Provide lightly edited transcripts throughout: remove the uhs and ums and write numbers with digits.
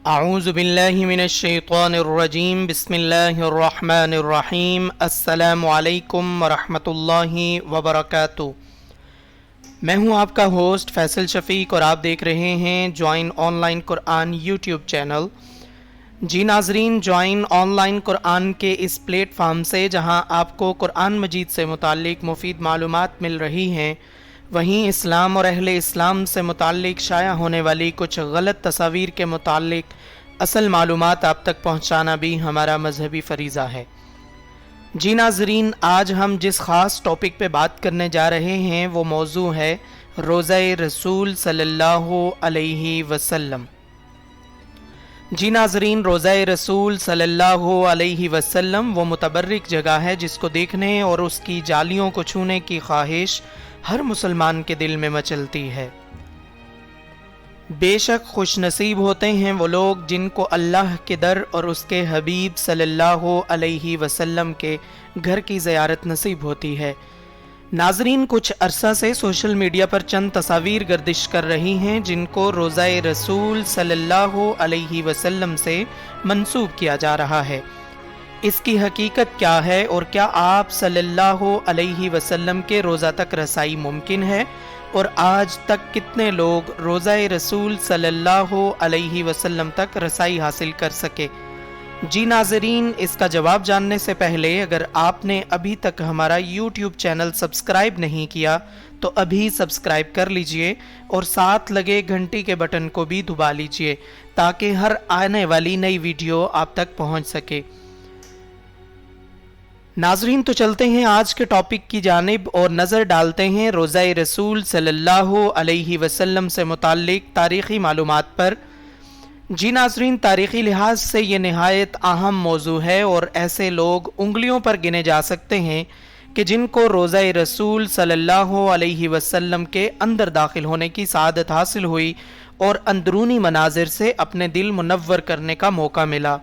اعوذ باللہ من الشیطان الرجیم بسم اللہ الرحمن الرحیم السلام علیکم ورحمۃ اللہ وبرکاتہ۔ میں ہوں آپ کا ہوسٹ فیصل شفیق اور آپ دیکھ رہے ہیں join online Quran YouTube channel. جی ناظرین، جوائن آن لائن قرآن کے اس پلیٹ فارم سے جہاں آپ کو قرآن مجید سے متعلق مفید معلومات مل رہی ہیں، وہیں اسلام اور اہل اسلام سے متعلق شائع ہونے والی کچھ غلط تصاویر کے متعلق اصل معلومات آپ تک پہنچانا بھی ہمارا مذہبی فریضہ ہے۔ جی ناظرین، آج ہم جس خاص ٹاپک پہ بات کرنے جا رہے ہیں وہ موضوع ہے روضہ رسول صلی اللہ علیہ وسلم۔ جی ناظرین، روضہ رسول صلی اللہ علیہ وسلم وہ متبرک جگہ ہے جس کو دیکھنے اور اس کی جالیوں کو چھونے کی خواہش ہر مسلمان کے دل میں مچلتی ہے۔ بے شک خوش نصیب ہوتے ہیں وہ لوگ جن کو اللہ کے در اور اس کے حبیب صلی اللہ علیہ وسلم کے گھر کی زیارت نصیب ہوتی ہے۔ ناظرین، کچھ عرصہ سے سوشل میڈیا پر چند تصاویر گردش کر رہی ہیں جن کو روضہ رسول صلی اللہ علیہ وسلم سے منسوب کیا جا رہا ہے۔ اس کی حقیقت کیا ہے اور کیا آپ صلی اللہ علیہ وسلم کے روضہ تک رسائی ممکن ہے، اور آج تک کتنے لوگ روضہ رسول صلی اللہ علیہ وسلم تک رسائی حاصل کر سکے؟ جی ناظرین، اس کا جواب جاننے سے پہلے اگر آپ نے ابھی تک ہمارا یوٹیوب چینل سبسکرائب نہیں کیا تو ابھی سبسکرائب کر لیجئے اور ساتھ لگے گھنٹی کے بٹن کو بھی دبا لیجئے تاکہ ہر آنے والی نئی ویڈیو آپ تک پہنچ سکے۔ ناظرین، تو چلتے ہیں آج کے ٹاپک کی جانب اور نظر ڈالتے ہیں روضہ رسول صلی اللہ علیہ وسلم سے متعلق تاریخی معلومات پر۔ جی ناظرین، تاریخی لحاظ سے یہ نہایت اہم موضوع ہے اور ایسے لوگ انگلیوں پر گنے جا سکتے ہیں کہ جن کو روضہ رسول صلی اللہ علیہ وسلم کے اندر داخل ہونے کی سعادت حاصل ہوئی اور اندرونی مناظر سے اپنے دل منور کرنے کا موقع ملا۔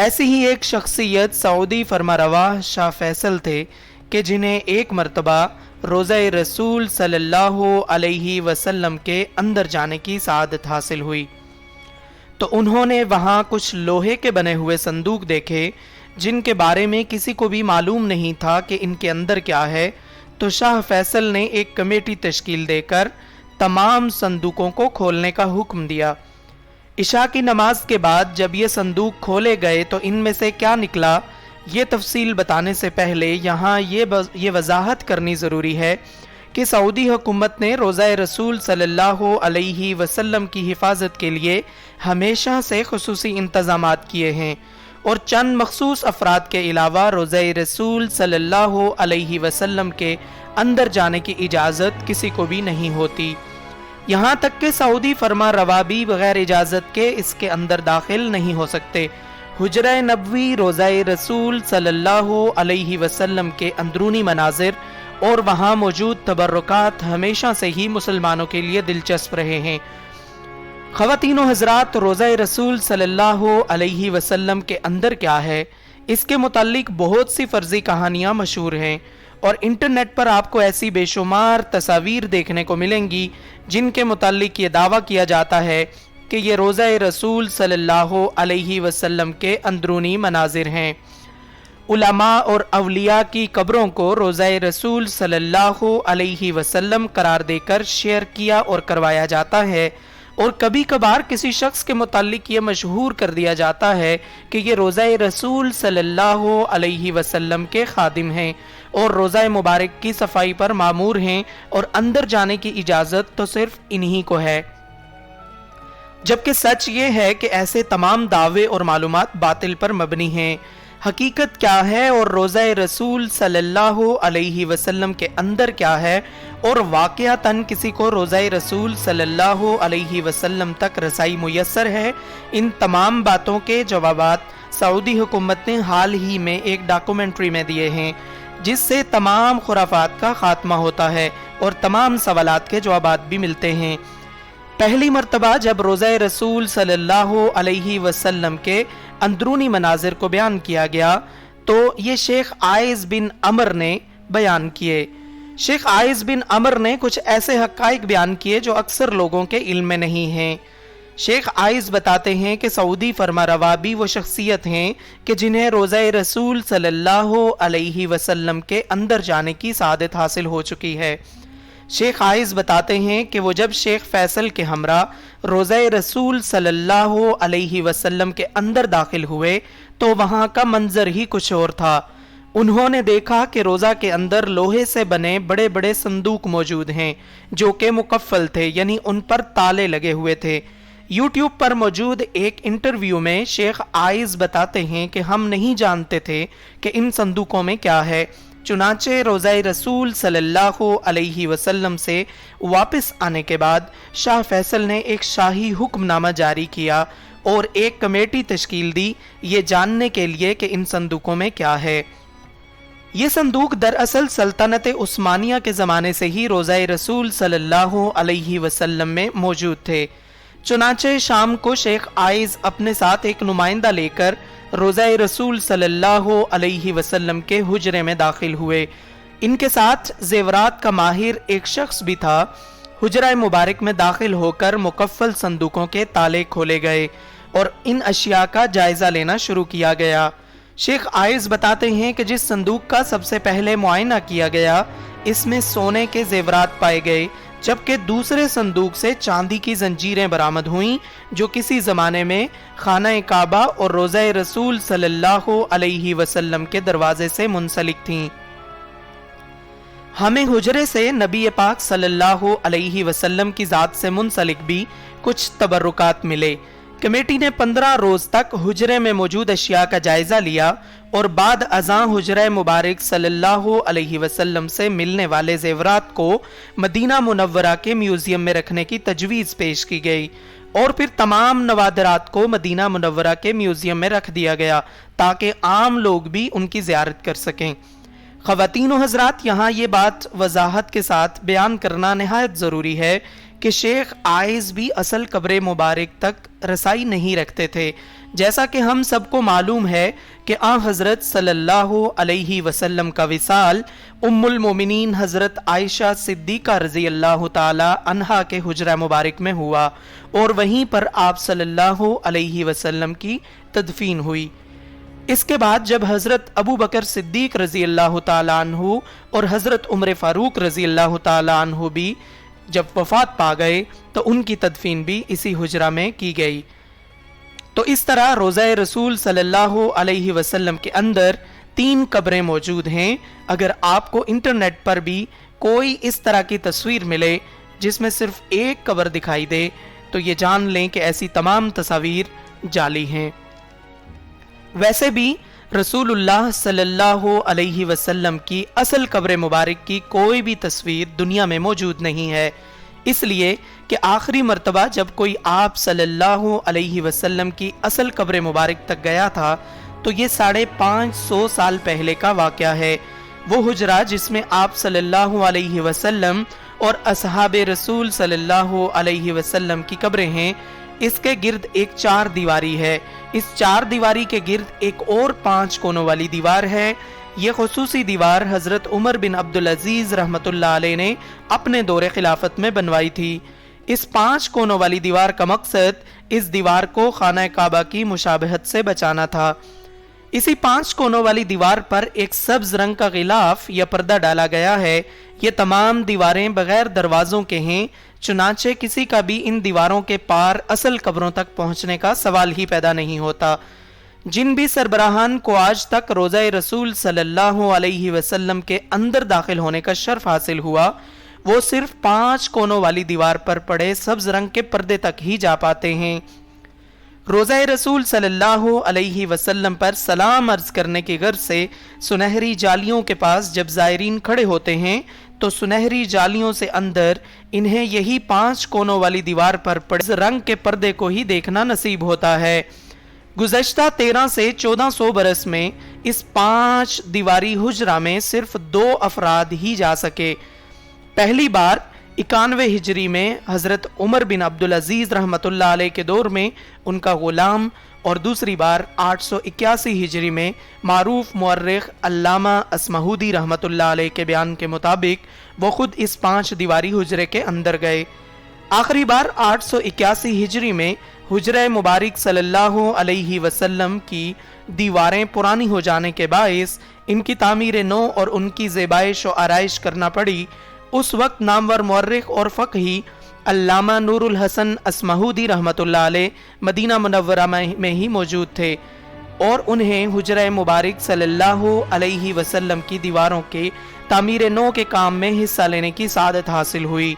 ایسی ہی ایک شخصیت سعودی فرمانروا شاہ فیصل تھے کہ جنہیں ایک مرتبہ روضہ رسول صلی اللہ علیہ وسلم کے اندر جانے کی سعادت حاصل ہوئی، تو انہوں نے وہاں کچھ لوہے کے بنے ہوئے صندوق دیکھے جن کے بارے میں کسی کو بھی معلوم نہیں تھا کہ ان کے اندر کیا ہے۔ تو شاہ فیصل نے ایک کمیٹی تشکیل دے کر تمام صندوقوں کو کھولنے کا حکم دیا۔ عشاء کی نماز کے بعد جب یہ صندوق کھولے گئے تو ان میں سے کیا نکلا، یہ تفصیل بتانے سے پہلے یہاں یہ وضاحت کرنی ضروری ہے کہ سعودی حکومت نے روضہ رسول صلی اللہ علیہ وسلم کی حفاظت کے لیے ہمیشہ سے خصوصی انتظامات کیے ہیں، اور چند مخصوص افراد کے علاوہ روضہ رسول صلی اللہ علیہ وسلم کے اندر جانے کی اجازت کسی کو بھی نہیں ہوتی۔ یہاں تک کہ سعودی فرما روا بھی بغیر اجازت کے اس کے اندر داخل نہیں ہو سکتے۔ حجرہ نبوی روضہ رسول صلی اللہ علیہ وسلم کے اندرونی مناظر اور وہاں موجود تبرکات ہمیشہ سے ہی مسلمانوں کے لیے دلچسپ رہے ہیں۔ خواتین و حضرات، روضہ رسول صلی اللہ علیہ وسلم کے اندر کیا ہے، اس کے متعلق بہت سی فرضی کہانیاں مشہور ہیں، اور انٹرنیٹ پر آپ کو ایسی بے شمار تصاویر دیکھنے کو ملیں گی جن کے متعلق یہ دعویٰ کیا جاتا ہے کہ یہ روضہ رسول صلی اللہ علیہ وسلم کے اندرونی مناظر ہیں۔ علماء اور اولیاء کی قبروں کو روضہ رسول صلی اللہ علیہ وسلم قرار دے کر شیئر کیا اور کروایا جاتا ہے، اور کبھی کبھار کسی شخص کے متعلق یہ مشہور کر دیا جاتا ہے کہ یہ روضہ رسول صلی اللہ علیہ وسلم کے خادم ہیں اور روضہ مبارک کی صفائی پر مامور ہیں، اور اندر جانے کی اجازت تو صرف انہی کو ہے۔ جبکہ سچ یہ ہے کہ ایسے تمام دعوے اور معلومات باطل پر مبنی ہیں۔ حقیقت کیا ہے اور روضہ رسول صلی اللہ علیہ وسلم کے اندر کیا ہے، اور واقعتاً کسی کو روضہ رسول صلی اللہ علیہ وسلم تک رسائی میسر ہے، ان تمام باتوں کے جوابات سعودی حکومت نے حال ہی میں ایک ڈاکومنٹری میں دیے ہیں، جس سے تمام خرافات کا خاتمہ ہوتا ہے اور تمام سوالات کے جوابات بھی ملتے ہیں۔ پہلی مرتبہ جب روضہ رسول صلی اللہ علیہ وسلم کے اندرونی مناظر کو بیان کیا گیا تو یہ شیخ عائض بن عمر نے بیان کیے۔ شیخ عائض بن عمر نے کچھ ایسے حقائق بیان کیے جو اکثر لوگوں کے علم میں نہیں ہیں۔ शेख आइज बताते हैं कि सऊदी फरमारवा भी वो शख्सियत हैं कि जिन्हें रोज़ा रसूल सल्लल्लाहु अलैहि वसल्लम के अंदर जाने की सआदत हासिल हो चुकी है। शेख आइज बताते हैं कि वो जब शेख फैसल के हमरा रोज़ा रसूल सल्लल्लाहु अलैहि वसल्लम के अंदर दाखिल हुए तो वहाँ का मंजर ही कुछ और था। उन्होंने देखा कि रोज़ा के अंदर लोहे से बने बड़े बड़े संदूक मौजूद हैं जो कि मुकफ़ल थे, यानी उन पर ताले लगे हुए थे। यूट्यूब पर मौजूद एक इंटरव्यू में शेख आइज बताते हैं कि हम नहीं जानते थे कि इन संदूकों में क्या है। चुनाचे रोज़ा रसूल सल्लल्लाहु अलैहि वसल्लम से वापस आने के बाद शाह फैसल ने एक शाही हुक्मनामा जारी किया और एक कमेटी तश्कील दी ये जानने के लिए कि इन संदूकों में क्या है। ये संदूक दरअसल सल्तनत उस्मानिया के ज़माने से ही रोज़ा रसूल सल्लल्लाहु अलैहि वसल्लम में मौजूद थे। चुनाचे शाम को शेख आइज अपने साथ एक नुमाइंदा लेकर रोज़ा रसूल सल्लल्लाहु अलैहि वसल्लम के हुजरे में दाखिल हुए। इनके साथ ज़ेवरात का माहिर एक शख्स भी था। हुजरा मुबारक में दाखिल होकर मुकफ़्फ़ल संदूकों के ताले खोले गए और इन अशिया का जायज़ा लेना शुरू किया गया। शेख आइज बताते हैं कि जिस संदूक का सबसे पहले मुआयना किया गया इसमें सोने के ज़ेवरात पाए गए, जबकि दूसरे संदूक से चांदी की जंजीरें बरामद हुईं जो किसी ज़माने में खाना काबा और रोज़ा रसूल सल्लल्लाहु अलैहि वसल्लम के दरवाजे से मुंसलिक थीं। हमें हुजरे से नबी पाक सल्लल्लाहु अलैहि वसल्लम की ज़ात से मुंसलिक भी कुछ तबर्रुकात मिले। कमेटी ने 15 रोज तक हुजरे में मौजूद अशिया का जायजा लिया और बाद अज़ां हुजरा मुबारक सल्लल्लाहु अलैहि वसल्लम से मिलने वाले ज़ेवरात को मदीना मुनव्वरा के म्यूजियम में रखने की तजवीज़ पेश की गई और फिर तमाम नवादरात को मदीना मुनव्वरा के म्यूजियम में रख दिया गया ताकि आम लोग भी उनकी ज़ियारत कर सकें। ख़वातीन व हज़रात, यहाँ ये बात वजाहत के साथ बयान करना नहायत ज़रूरी है कि शेख आइज भी असल कब्र मुबारक तक रसाई नहीं रखते थे। जैसा कि हम सबको मालूम है कि आ हज़रत सल्लल्लाहु अलैहि वसल्लम का विसाल उम्मुल मोमिनीन हज़रत आयशा सिद्दीक़ा रज़ी अल्लाह ताला अन्हा के हुजरा मुबारक में हुआ और वहीं पर आप सल्लल्लाहु अलैहि वसल्लम की तदफीन हुई। इसके बाद जब हज़रत अबू बकर सिद्दीक़ रज़ी अल्लाह ताला अन्हु और हज़रत उमर फ़ारूक रज़ी अल्लाह ताला अन्हु भी जब वफात पा गए तो उनकी तदफीन भी इसी हुजरा में की गई। तो इस तरह रोज़ा रसूल सल्लल्लाहु अलैहि वसल्लम के अंदर 3 कब्रें मौजूद हैं। अगर आपको इंटरनेट पर भी कोई इस तरह की तस्वीर मिले जिसमें सिर्फ एक कब्र दिखाई दे तो ये जान लें कि ऐसी तमाम तस्वीर जाली हैं। वैसे भी रसूलुल्लाह सल्लल्लाहु अलैहि वसल्लम की असल कब्र मुबारक की कोई भी तस्वीर दुनिया में मौजूद नहीं है, इसलिए कि आखिरी मर्तबा जब कोई आप सल्लल्लाहु अलैहि वसल्लम की असल कब्र मुबारक तक गया था तो ये 550 साल पहले का वाक़या है। वो हुजरा जिसमें आप सल्लल्लाहु अलैहि वसल्लम और असहाबे रसूल सल्लल्लाहु अलैहि वसल्लम की कब्रें हैं, इसके गिर्द एक 4 दीवारी है। इस 4 दीवारी के गिर्द एक और 5 कोनों वाली दीवार है। ये खुसूसी दीवार हज़रत उमर बिन अब्दुल अजीज़ रहमतुल्लाह अलैह ने अपने दौरे खिलाफत में बनवाई थी। इस 5 कोनों वाली दीवार का मकसद इस दीवार को खाना काबा की मुशाबहत से बचाना था। इसी 5 कोनों वाली दीवार पर एक सब्ज रंग का गिलाफ या पर्दा डाला गया है। ये तमाम दीवारें बगैर दरवाजों के हैं, चुनाचे किसी का भी इन दीवारों के पार असल कब्रों तक पहुंचने का सवाल ही पैदा नहीं होता। जिन भी सरबराहान को आज तक रोज़ा रसूल सल्लल्लाहु अलैहि वसल्लम के अंदर दाखिल होने का शर्फ हासिल हुआ वो सिर्फ 5 कोनों वाली दीवार पर पड़े सब्ज रंग के पर्दे तक ही जा पाते हैं। रोज़ा रसूल सल्लल्लाहु अलैहि वसल्लम पर सलाम अर्ज करने की गर्ज से सुनहरी जालियों के पास जब ज़ायरीन खड़े होते हैं तो सुनहरी जालियों से अंदर इन्हें यही 5 कोनों वाली दीवार पर पड़े रंग के पर्दे को ही देखना नसीब होता है। गुज़श्ता 13 से 1400 बरस में इस 5 दीवारी हुजरा में सिर्फ 2 अफराद ही जा सके। पहली बार 91 हिजरी में हज़रत उमर बिन अब्दुल अजीज़ रहमतुल्लाह अलैह के दौर में उनका गुलाम और दूसरी बार 881 हिजरी में मारूफ मुअर्रिख अल्लामा अस्महूदी रहमतुल्लाह अलैह के बयान के मुताबिक वो खुद इस 5 दीवारी हुजरे के अंदर गए। आखिरी बार 881 हिजरी में हुजरा मुबारक सल्लल्लाहु अलैहि वसल्लम की दीवारें पुरानी हो जाने के बाइस इनकी तामीर नो और उनकी ज़ेबाइश और आराइश करना पड़ी। उस वक्त नामवर मुअर्रिख और फ़क़ही अल्लामा नूरुल हसन अस्महूदी रहमतुल्लाह अलैह मदीना मुनव्वरा में ही मौजूद थे और उन्हें हुजरा मुबारक सल्लल्लाहु अलैहि वसल्लम की दीवारों के तामीर नो के काम में हिस्सा लेने की सादत हासिल हुई।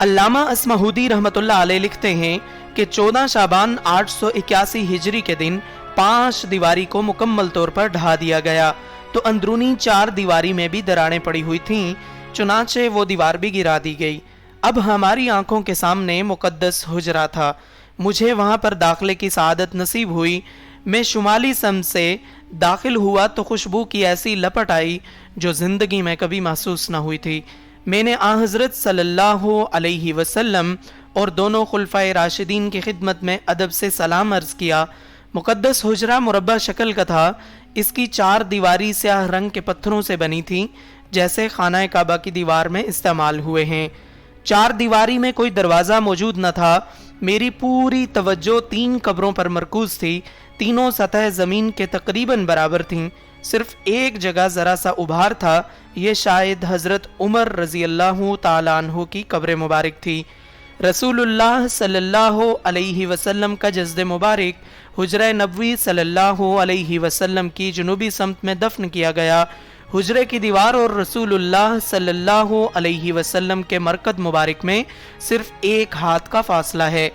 अल्लामा अस्महूदी रहमतुल्लाह अलैह लिखते हैं कि 14 शाबान 881 हिजरी के दिन 5 दीवारी को मुकम्मल तौर पर ढहा दिया गया तो अंदरूनी 4 दीवारी में भी दरारें पड़ी हुई थीं, चुनाचे वो दीवार भी गिरा दी गई। अब हमारी आंखों के सामने मुकद्दस हुजरा था। मुझे वहां पर दाखिले की सआदत नसीब हुई। मैं शुमाली सम से दाखिल हुआ तो खुशबू की ऐसी लपट आई जो जिंदगी में कभी महसूस न हुई थी। मैंने आ हज़रत सल्लल्लाहु अलैहि वसल्लम और दोनों खुलफाए राशिदीन की खिदमत में अदब से सलाम अर्ज़ किया। मुकद्दस हुजरा मुरब्बा शक्ल का था। इसकी 4 दीवारी स्याह रंग के पत्थरों से बनी थी जैसे खाना काबा की दीवार में इस्तेमाल हुए हैं। 4 दीवारी में कोई दरवाज़ा मौजूद न था। मेरी पूरी तवज्जो 3 कब्रों पर मरकूज थी। तीनों सतह ज़मीन के तकरीबन बराबर थीं। सिर्फ एक जगह ज़रा सा उभार था। ये शायद हज़रत उमर रज़ी अल्लाह ताला अन्हु की कब्र मुबारक थी। रसूलुल्लाह सल्लल्लाहु अलैहि वसल्लम का जस्द मुबारक हुजरा नबवी सल्लल्लाहु अलैहि वसल्लम की जुनूबी समत में दफन किया गया। हुजरे की दीवार और रसूलुल्लाह सल्लल्लाहु अलैहि वसल्लम के मरकद मुबारक में सिर्फ 1 हाथ का फासला है।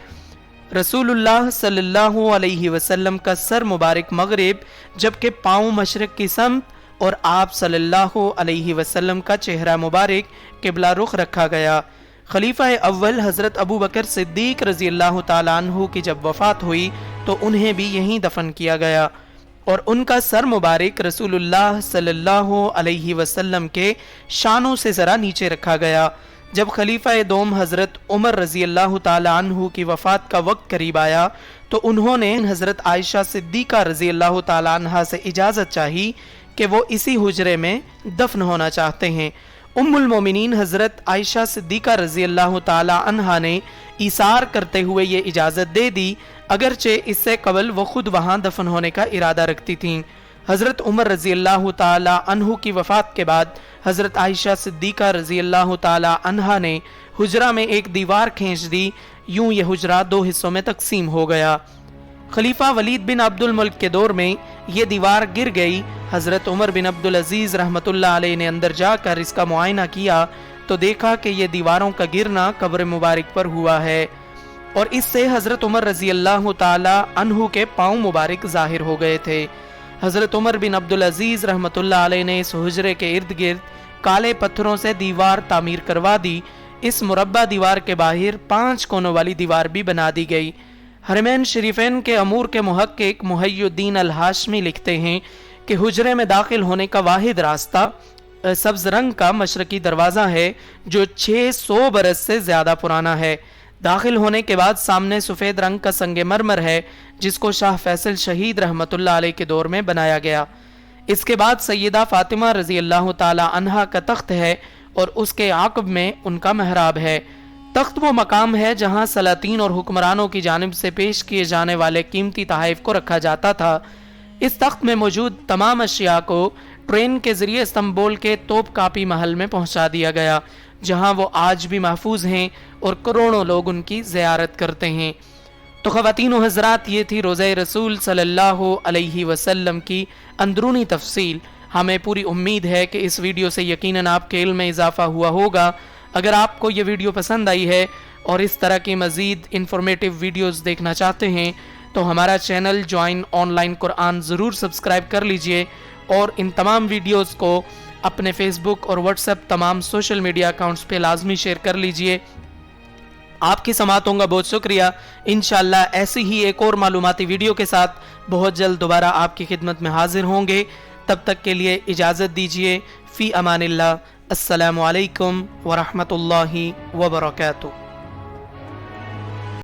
रसूलुल्लाह सल्लल्लाहु अलैहि वसल्लम का सर मुबारक मगरिब जबकि पाँव मशरक की समत और आप सल्लल्लाहु अलैहि वसल्लम का चेहरा मुबारक किबला रुख रखा गया। खलीफा अव्वल हज़रत अबू बकर सिद्दीक रज़ी अल्लाह ताला अन्हु की जब वफ़ात हुई तो उन्हें भी यहीं दफन किया गया और उनका सर मुबारक रसूलुल्लाह सल्लल्लाहु अलैहि वसल्लम के शानों से ज़रा नीचे रखा गया। जब खलीफा दोम हज़रत उमर रज़ी अल्लाह ताला अन्हु की वफ़ात का वक्त करीब आया तो उन्होंने हज़रत आयशा सिद्दीक़ा रज़ी अल्लाह ताला अन्हा से इजाज़त चाही कि वो इसी हुजरे में दफन होना चाहते हैं। उम्मुल मोमिनीन हज़रत आयशा सिद्दीक़ा रज़ी अल्लाह ताला अन्हा ने ईसार करते हुए ये इजाज़त दे दी, अगरचे इससे कबल वो खुद वहाँ दफन होने का इरादा रखती थीं। हज़रत उमर रज़ी अल्लाह ताला अन्हु की वफ़ात के बाद हज़रत आयशा सिद्दीक़ा रज़ी अल्लाह ताला अन्हा ने हुजरा में एक दीवार खींच दी। यूं ये हुजरा 2 हिस्सों में तकसीम हो गया। खलीफा वलीद बिन अब्दुल मुल्क के दौर में ये दीवार गिर गई। हज़रत उमर बिन अब्दुल अजीज़ रहमतुल्लाह अलैह ने अंदर जाकर इसका मुआयना किया तो देखा कि ये दीवारों का गिरना कब्र मुबारक पर हुआ है और इससे हज़रत उमर रज़ी अल्लाह ताला अन्हु के पाँव मुबारक ज़ाहिर हो गए थे। हज़रत उमर बिन अब्दुल अजीज़ रहमतुल्लाह अलैह ने इस हुजरे के इर्द गिर्द काले पत्थरों से दीवार तामीर करवा दी। इस मुरब्बा दीवार के बाहर 5 कोनों वाली दीवार भी बना दी गई। हरमैन शरीफैन के अमूर के मुहक्किक मुहय्युद्दीन अल हाशमी लिखते हैं कि हुजरे में दाखिल होने का वाहिद रास्ता सब्ज रंग का मशरकी दरवाज़ा है जो 600 बरस से ज़्यादा पुराना है। दाखिल होने के बाद सामने सफ़ेद रंग का संगे मरमर है जिसको शाह फैसल शहीद रहमतुल्लाह अलैह के दौर में बनाया गया। इसके बाद सैयदा फातिमा रज़ी अल्लाह ताला अन्हा का तख्त है और उसके आकब में उनका महराब है। तख्त वो मकाम है जहाँ सलातीन और हुक्मरानों की जानिब से पेश किए जाने वाले कीमती तहाइफ को रखा जाता था। इस तख्त में मौजूद तमाम अशिया को ट्रेन के जरिए इस्तांबुल के तोप कापी महल में पहुंचा दिया गया जहां वो आज भी महफूज हैं और करोड़ों लोग उनकी ज़ियारत करते हैं। तो ख़वातीन व हज़रात, ये थी रोज़ा रसूल सल्लल्लाहु अलैहि वसल्लम की अंदरूनी तफसील। हमें पूरी उम्मीद है कि इस वीडियो से यकीनन आपके इल्म में इजाफ़ा हुआ होगा। अगर आपको ये वीडियो पसंद आई है और इस तरह की मज़ीद इंफॉर्मेटिव वीडियोस देखना चाहते हैं तो हमारा चैनल ज्वाइन ऑनलाइन कुरान ज़रूर सब्सक्राइब कर लीजिए और इन तमाम वीडियोस को अपने फेसबुक और व्हाट्सएप तमाम सोशल मीडिया अकाउंट्स पे लाजमी शेयर कर लीजिए। आपकी समातों का बहुत शुक्रिया। इंशाअल्लाह ऐसी ही एक और मालूमाती वीडियो के साथ बहुत जल्द दोबारा आपकी खिदमत में हाजिर होंगे। तब तक के लिए इजाज़त दीजिए। फ़ी अमानिल्लाह। अस्सलामु अलैकुम व रहमतुल्लाहि व बरकातुहू।